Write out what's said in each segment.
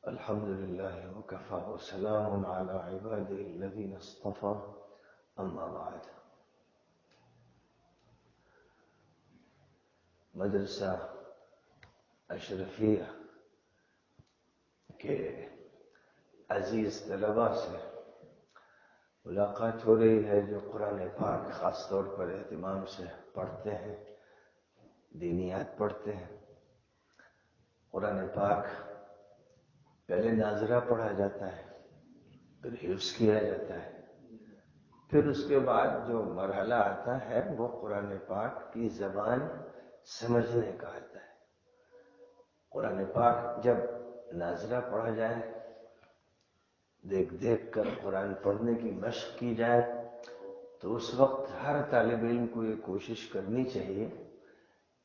الحمد لله وكفى وسلام على عباده الذين اصطفى اما بعد. مدرسہ اشرفیہ کے عزیز طلباء سے ملاقات ہو رہی ہے جو قرآن پاک خاص طور پر اہتمام سے پڑھتے ہیں، دینیات پڑھتے ہیں. قرآن پاک پہلے ناظرہ پڑھا جاتا ہے، پھر حفظ کیا جاتا ہے، پھر اس کے بعد جو مرحلہ آتا ہے وہ قرآن پاک کی زبان سمجھنے کا آتا ہے. قرآن پاک جب ناظرہ پڑھا جائے، دیکھ دیکھ کر قرآن پڑھنے کی مشق کی جائے، تو اس وقت ہر طالب علم کو یہ کوشش کرنی چاہیے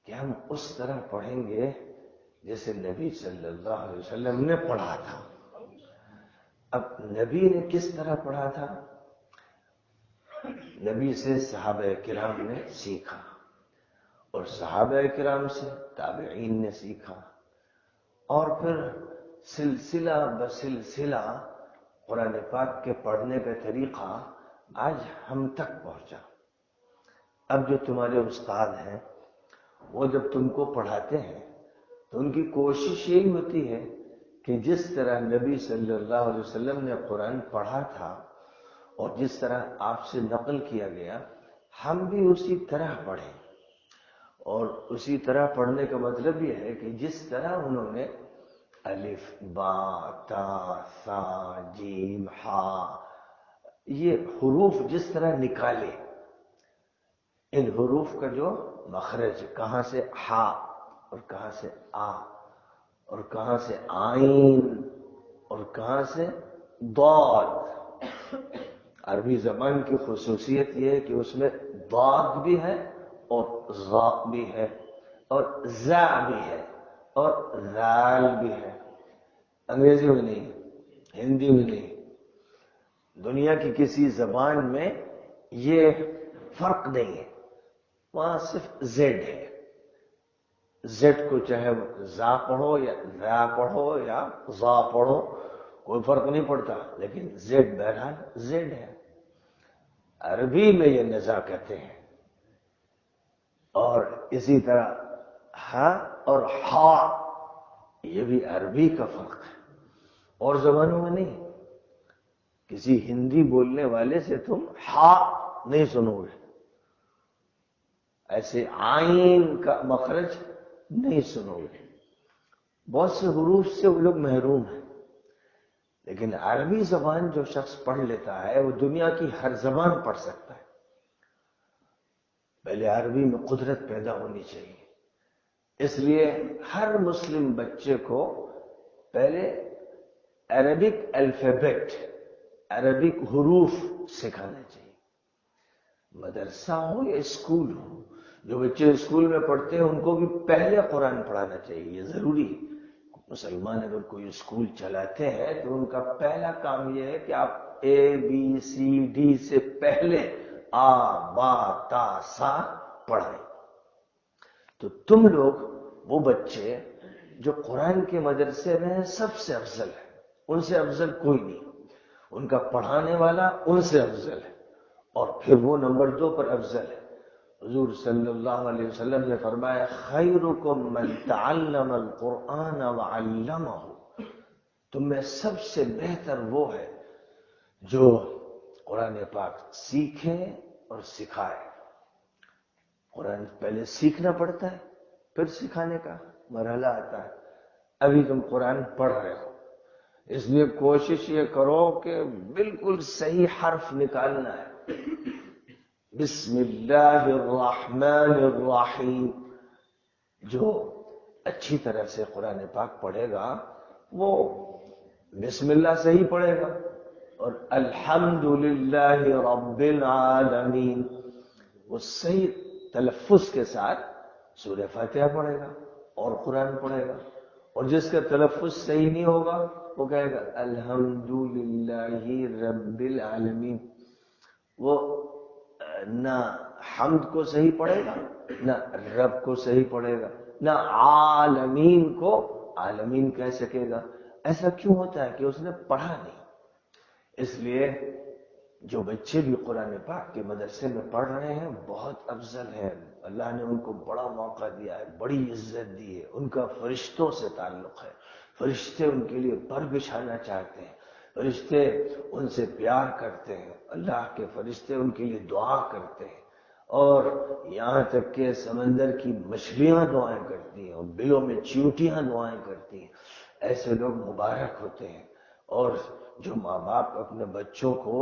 کہ ہم اس طرح پڑھیں گے جیسے نبی صلی اللہ علیہ وسلم نے پڑھا تھا. اب نبی نے کس طرح پڑھا تھا؟ نبی سے صحابہ کرام نے سیکھا، اور صحابہ کرام سے تابعین نے سیکھا، اور پھر سلسلہ بسلسلہ قرآن پاک کے پڑھنے کا طریقہ آج ہم تک پہنچا. اب جو تمہارے استاد ہیں وہ جب تم کو پڑھاتے ہیں تو ان کی کوشش یہی ہوتی ہے کہ جس طرح نبی صلی اللہ علیہ وسلم نے قرآن پڑھا تھا اور جس طرح آپ سے نقل کیا گیا، ہم بھی اسی طرح پڑھیں. اور اسی طرح پڑھنے کا مطلب یہ ہے کہ جس طرح انہوں نے الف با تا سا جیم ہا یہ حروف جس طرح نکالے، ان حروف کا جو مخرج کہاں سے ہا اور کہاں سے آ اور کہاں سے آئین اور کہاں سے ضاد. عربی زبان کی خصوصیت یہ ہے کہ اس میں ضاد بھی ہے اور ظا بھی ہے اور زا بھی ہے اور ذال بھی ہے. انگریزی میں نہیں، ہندی میں نہیں، دنیا کی کسی زبان میں یہ فرق نہیں ہے. وہاں صرف زیڈ ہے. زیڈ کو چاہے زا پڑھو یا ذا پڑھو یا ظا پڑھو کوئی فرق نہیں پڑتا، لیکن زیڈ بہرحال زیڈ ہے. عربی میں یہ نزا کہتے ہیں. اور اسی طرح ہا اور ہا یہ بھی عربی کا فرق ہے، اور زبانوں میں نہیں. کسی ہندی بولنے والے سے تم ہا نہیں سنو گے، ایسے آئین کا مخرج نہیں سنو گے. بہت سے حروف سے وہ لوگ محروم ہیں، لیکن عربی زبان جو شخص پڑھ لیتا ہے وہ دنیا کی ہر زبان پڑھ سکتا ہے. پہلے عربی میں قدرت پیدا ہونی چاہیے. اس لیے ہر مسلم بچے کو پہلے عربک الفابیٹ، عربک حروف سکھانا چاہیے. مدرسہ ہو یا اسکول ہو، جو بچے اسکول میں پڑھتے ہیں ان کو بھی پہلے قرآن پڑھانا چاہیے. یہ ضروری ہے. مسلمان اگر کوئی اسکول چلاتے ہیں تو ان کا پہلا کام یہ ہے کہ آپ اے بی سی ڈی سے پہلے آ با تا سا پڑھائیں. تو تم لوگ وہ بچے جو قرآن کے مدرسے میں سب سے افضل ہے، ان سے افضل کوئی نہیں. ان کا پڑھانے والا ان سے افضل ہے، اور پھر وہ نمبر 2 پر افضل ہے. حضور صلی اللہ علیہ وسلم نے فرمایا خیرکم من تعلم القرآن وعلمہ. تم میں سب سے بہتر وہ ہے جو قرآن پاک سیکھے اور سکھائے. قرآن پہلے سیکھنا پڑتا ہے، پھر سکھانے کا مرحلہ آتا ہے. ابھی تم قرآن پڑھ رہے ہو، اس لیے کوشش یہ کرو کہ بالکل صحیح حرف نکالنا ہے. بسم اللہ الرحمن الرحیم. جو اچھی طرح سے قرآن پاک پڑھے گا وہ بسم اللہ صحیح پڑھے گا، اور الحمدللہ رب العالمین وہ صحیح تلفظ کے ساتھ سورہ فاتحہ پڑھے گا اور قرآن پڑھے گا. اور جس کا تلفظ صحیح نہیں ہوگا وہ کہے گا الحمدللہ رب العالمین. وہ نہ حمد کو صحیح پڑھے گا، نہ رب کو صحیح پڑھے گا، نہ عالمین کو عالمین کہہ سکے گا. ایسا کیوں ہوتا ہے کہ اس نے پڑھا نہیں. اس لیے جو بچے بھی قرآن پاک کے مدرسے میں پڑھ رہے ہیں بہت افضل ہیں. اللہ نے ان کو بڑا موقع دیا ہے، بڑی عزت دی ہے. ان کا فرشتوں سے تعلق ہے. فرشتے ان کے لیے پر بچھانا چاہتے ہیں. فرشتے ان سے پیار کرتے ہیں. اللہ کے فرشتے ان کے لیے دعا کرتے ہیں. اور یہاں تک کہ سمندر کی مچھلیاں دعائیں کرتی ہیں اور بلوں میں چیونٹیاں دعائیں کرتی ہیں. ایسے لوگ مبارک ہوتے ہیں. اور جو ماں باپ اپنے بچوں کو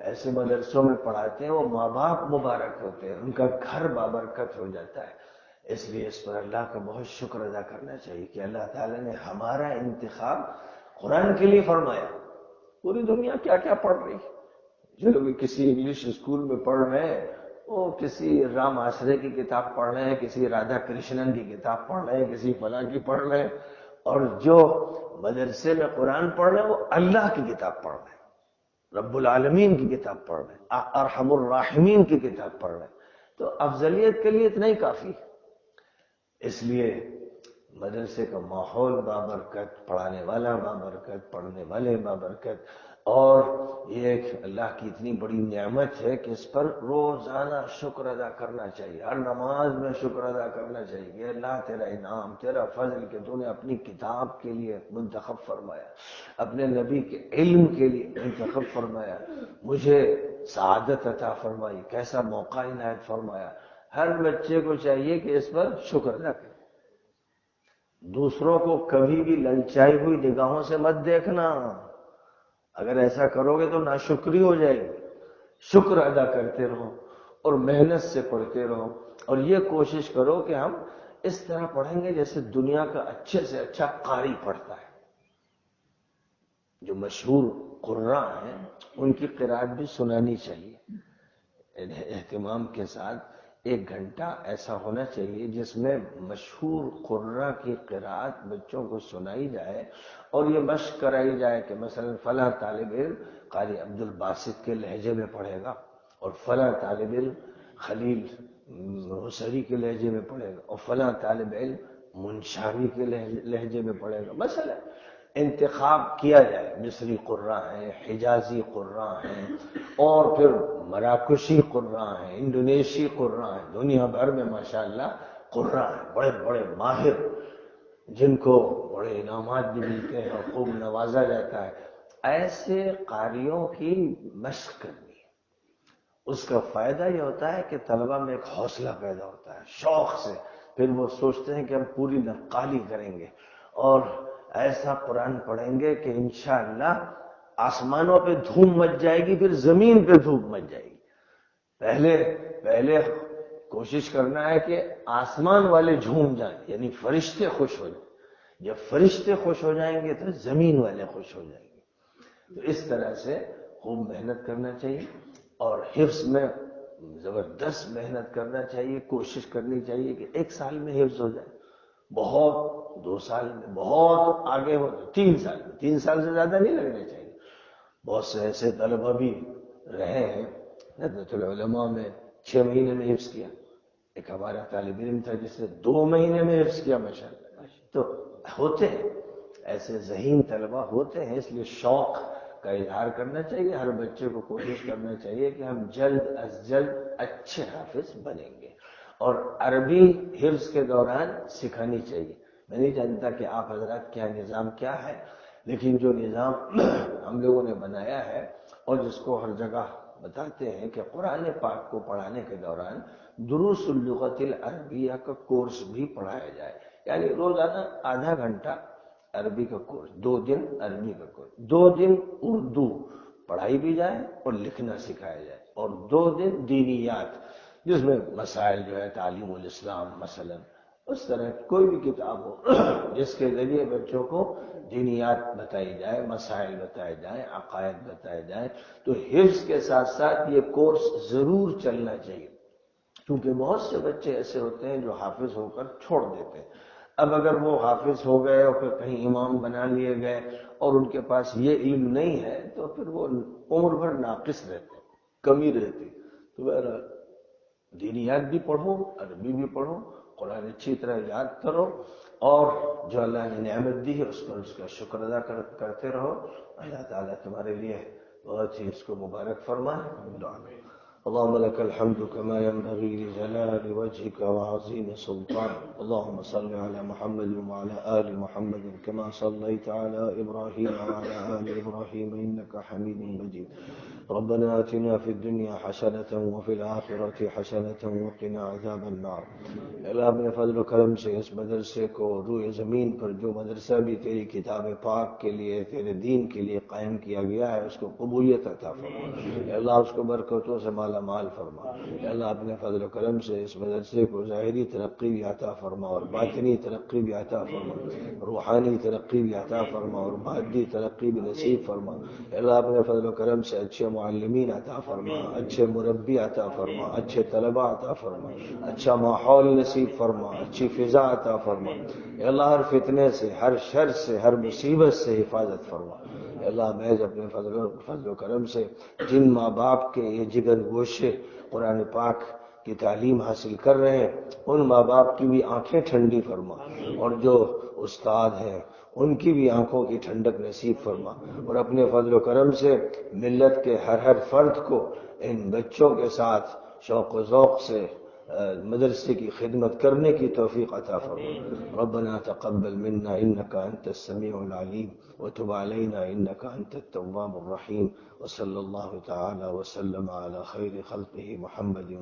ایسے مدرسوں میں پڑھاتے ہیں وہ ماں باپ مبارک ہوتے ہیں. ان کا گھر بابرکت ہو جاتا ہے. اس لیے اس پر اللہ کا بہت شکر ادا کرنا چاہیے کہ اللہ تعالیٰ نے ہمارا انتخاب قرآن کے لیے فرمایا. پوری دنیا کیا کیا پڑھ رہی ہے. جو لوگ کسی انگلش اسکول میں پڑھ رہے ہیں وہ کسی رام آسرے کی کتاب پڑھ رہے ہیں، کسی رادھا کرشنن کی کتاب پڑھ رہے ہیں، کسی فلاں کی پڑھ رہے ہیں. اور جو مدرسے میں قرآن پڑھ رہے ہیں وہ اللہ کی کتاب پڑھ رہے ہیں، رب العالمین کی کتاب پڑھ رہے ہیں، ارحم الراحمین کی کتاب پڑھ رہے ہیں. تو افضلیت کے لیے اتنا ہی کافی ہے. اس لیے مدرسے کا ماحول بابرکت، پڑھانے والا بابرکت، پڑھنے والے بابرکت. اور یہ ایک اللہ کی اتنی بڑی نعمت ہے کہ اس پر روزانہ شکر ادا کرنا چاہیے. ہر نماز میں شکر ادا کرنا چاہیے کہ اللہ تیرا انعام، تیرا فضل کہ تو نے اپنی کتاب کے لیے منتخب فرمایا، اپنے نبی کے علم کے لیے منتخب فرمایا، مجھے سعادت عطا فرمائی، کیسا موقع عنایت فرمایا. ہر بچے کو چاہیے کہ اس پر شکر ادا کرے. دوسروں کو کبھی بھی للچائی ہوئی نگاہوں سے مت دیکھنا. اگر ایسا کرو گے تو ناشکری ہو جائے گی. شکر ادا کرتے رہو اور محنت سے پڑھتے رہو. اور یہ کوشش کرو کہ ہم اس طرح پڑھیں گے جیسے دنیا کا اچھے سے اچھا قاری پڑھتا ہے. جو مشہور قراء ہیں ان کی قرات بھی سنانی چاہیے اہتمام کے ساتھ. 1 گھنٹہ ایسا ہونا چاہیے جس میں مشہور قراء کی قرات بچوں کو سنائی جائے اور یہ مشق کرائی جائے کہ مثلا فلاں طالب علم قاری عبد الباسط کے لہجے میں پڑھے گا اور فلاں طالب علم خلیل حسری کے لہجے میں پڑھے گا اور فلاں طالب علم منشاوی کے لہجے میں پڑھے گا. مثلا انتخاب کیا جائے. مصری قراء ہیں، حجازی قراء ہیں، اور پھر مراکشی قراء ہیں، انڈونیشی قراء ہیں. دنیا بھر میں ماشاءاللہ قراء ہیں، بڑے بڑے ماہر جن کو بڑے انعامات بھی ملتے ہیں اور خوب نوازا جاتا ہے. ایسے قاریوں کی مشق کرنی ہے. اس کا فائدہ یہ ہوتا ہے کہ طلبہ میں ایک حوصلہ پیدا ہوتا ہے شوق سے. پھر وہ سوچتے ہیں کہ ہم پوری نقالی کریں گے اور ایسا قرآن پڑھیں گے کہ انشاءاللہ آسمانوں پہ دھوم مچ جائے گی، پھر زمین پہ دھوم مچ جائے گی. پہلے کوشش کرنا ہے کہ آسمان والے جھوم جائیں، یعنی فرشتے خوش ہو جائیں. جب فرشتے خوش ہو جائیں گے تو زمین والے خوش ہو جائیں گے. تو اس طرح سے خوب محنت کرنا چاہیے اور حفظ میں زبردست محنت کرنا چاہیے. کوشش کرنی چاہیے کہ 1 سال میں حفظ ہو جائے، بہت 2 سال میں، بہت آگے ہو 3 سال میں. 3 سال سے زیادہ نہیں لگنے چاہیے. بہت سے ایسے طلبہ بھی رہے ہیں ندوۃ العلماء میں 6 مہینے میں حفظ کیا. ایک ہمارا طالب علم تھا جس نے 2 مہینے میں حفظ کیا ماشاءاللہ. تو ہوتے ہیں ایسے ذہین طلبہ ہوتے ہیں. اس لیے شوق کا اظہار کرنا چاہیے. ہر بچے کو کوشش کرنا چاہیے کہ ہم جلد از جلد اچھے حافظ بنیں گے. اور عربی حفظ کے دوران سکھانی چاہیے. میں نہیں جانتا کہ آپ حضرات کیا نظام کیا ہے، لیکن جو نظام ہم لوگوں نے بنایا ہے اور جس کو ہر جگہ بتاتے ہیں کہ قرآن پاک کو پڑھانے کے دوران دروس اللغت العربیہ کا کورس بھی پڑھایا جائے. یعنی روزانہ آدھا گھنٹہ عربی کا کورس، 2 دن عربی کا کورس، 2 دن اردو پڑھائی بھی جائے اور لکھنا سکھایا جائے، اور 2 دن دینیات جس میں مسائل جو ہے تعلیم الاسلام مثلا اس طرح کوئی بھی کتاب ہو جس کے ذریعے بچوں کو دینیات بتائی جائے، مسائل بتائے جائیں، عقائد بتائے جائیں. تو حفظ کے ساتھ ساتھ یہ کورس ضرور چلنا چاہیے، کیونکہ بہت سے بچے ایسے ہوتے ہیں جو حافظ ہو کر چھوڑ دیتے ہیں. اب اگر وہ حافظ ہو گئے اور پھر کہیں امام بنا لیے گئے اور ان کے پاس یہ علم نہیں ہے تو پھر وہ عمر بھر ناقص رہتے، کمی رہتی. تو بہرحال دینیات بھی پڑھو، عربی بھی پڑھو، قرآن اچھی طرح یاد کرو، اور جو اللہ نے نعمت دی ہے اس پر اس کا شکر ادا کرتے رہو. اللہ تعالیٰ تمہارے لیے بہت ہی اس کو مبارک فرمائے. دعا میں اللهم لك الحمد كما ينبغي لجلال وجهك وعظيم سلطانك. اللهم صل على محمد وعلى آل محمد كما صليت على إبراهيم وعلى آل إبراهيم إنك حميد مجيد. ربنا آتنا في الدنيا حسنة وفي الآخرة حسنة وقنا عذاب النار. اللہ اپنے فضل و کرم سے اس مدرسے کو روئے زمین پر جو مدرسہ بھی تیری کتاب پاک کے لیے تیرے دین کے لیے قائم کیا گیا ہے اس کو قبولیت عطا فرما. اللہ اس کو برکتوں سے مالا مال فرما. اللہ اپنے فضل و کرم سے اس مدرسے کو ظاہری ترقی بھی عطا فرما اور باطنی ترقی بھی عطا فرما، روحانی ترقی بھی عطا فرما اور مادی ترقی بھی نصیب فرما. اللہ اپنے فضل و کرم سے اچھے معلمین عطا فرما، اچھے مربی عطا فرما، اچھے طلباء عطا فرما، اچھا ماحول نصیب فرما، اچھی فضا عطا فرما. اللہ ہر فتنے سے، ہر شر سے، ہر مصیبت سے حفاظت فرما. اللہ محض اپنے فضل و کرم سے جن ماں باپ کے یہ جگر گوشے قرآن پاک کی تعلیم حاصل کر رہے ہیں ان ماں باپ کی بھی آنکھیں ٹھنڈی فرما، اور جو استاد ہیں ان کی بھی آنکھوں کی ٹھنڈک نصیب فرما. اور اپنے فضل و کرم سے ملت کے ہر فرد کو ان بچوں کے ساتھ شوق و ذوق سے مدرسے کی خدمت کرنے کی توفیق عطا فرما. ربنا تقبل منا انك انت السميع العليم وتب علينا انك انت التواب الرحيم. وصلى الله تعالى وسلم على خير خلقه محمد.